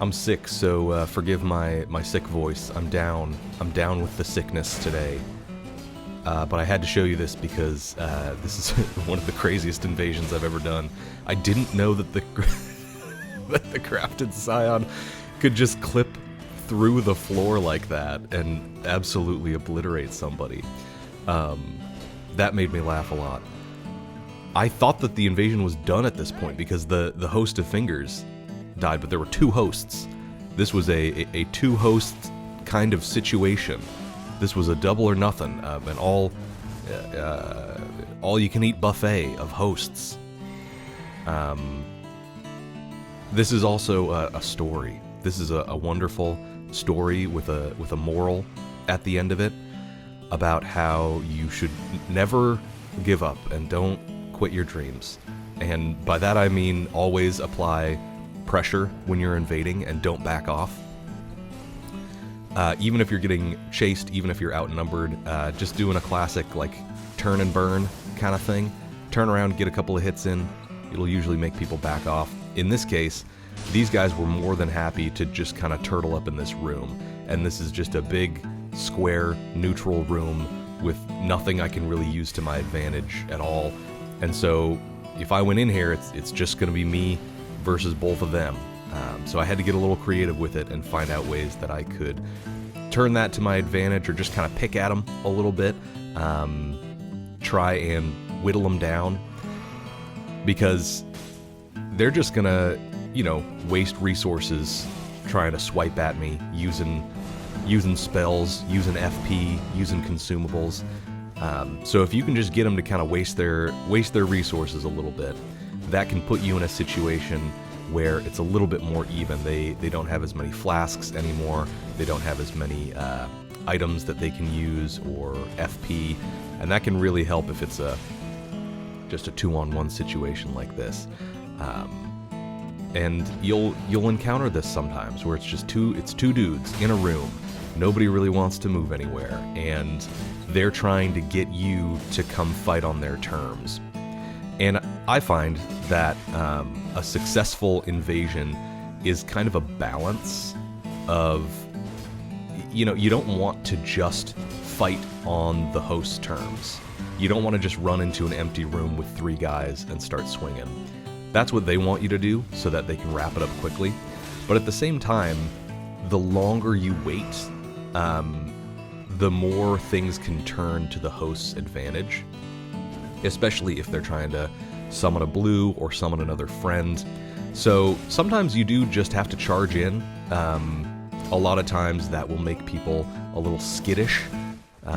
I'm sick, so forgive my sick voice. I'm down with the sickness today. But I had to show you this because this is one of the craziest invasions I've ever done. I didn't know that the that the crafted scion could just clip through the floor like that and absolutely obliterate somebody. That made me laugh a lot. I thought that the invasion was done at this point because the host of fingers died, but there were two hosts. This was a two-host kind of situation. This was a double or nothing, an all-you-can-eat buffet of hosts. This is also a story. This is a wonderful story with a moral at the end of it about how you should never give up and don't quit your dreams. And by that I mean always apply pressure when you're invading and don't back off. Even if you're getting chased, even if you're outnumbered, just doing a classic like turn and burn kind of thing. Turn around, get a couple of hits in. It'll usually make people back off. In this case, these guys were more than happy to just kind of turtle up in this room. And this is just a big, square, neutral room with nothing I can really use to my advantage at all. And so if I went in here, it's just going to be me versus both of them. So I had to get a little creative with it and find out ways that I could turn that to my advantage or just kind of pick at them a little bit. Try and whittle them down. Because they're just going to, waste resources trying to swipe at me using spells, using FP, using consumables. So if you can just get them to kind of waste their resources a little bit, that can put you in a situation where it's a little bit more even. They don't have as many flasks anymore. They don't have as many items that they can use or FP, and that can really help if it's just a 2-on-1 situation like this. And you'll encounter this sometimes where it's two dudes in a room. Nobody really wants to move anywhere, and they're trying to get you to come fight on their terms. And I find that a successful invasion is kind of a balance of, you don't want to just fight on the host's terms. You don't want to just run into an empty room with 3 guys and start swinging. That's what they want you to do so that they can wrap it up quickly. But at the same time, the longer you wait, the more things can turn to the host's advantage, especially if they're trying to summon a blue or summon another friend. So sometimes you do just have to charge in. A lot of times that will make people a little skittish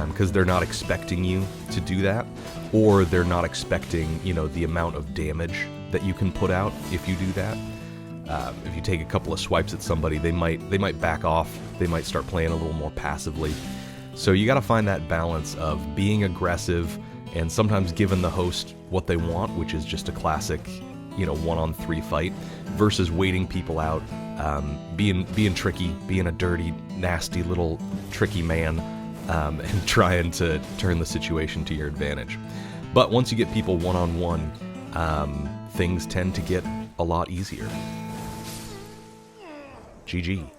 because they're not expecting you to do that, or they're not expecting, the amount of damage that you can put out if you do that. If you take a couple of swipes at somebody, they might back off. They might start playing a little more passively. So you got to find that balance of being aggressive and sometimes giving the host what they want, which is just a classic, 1-on-3 fight, versus waiting people out, being tricky, being a dirty, nasty little tricky man, and trying to turn the situation to your advantage. But once you get people 1-on-1, things tend to get a lot easier. GG.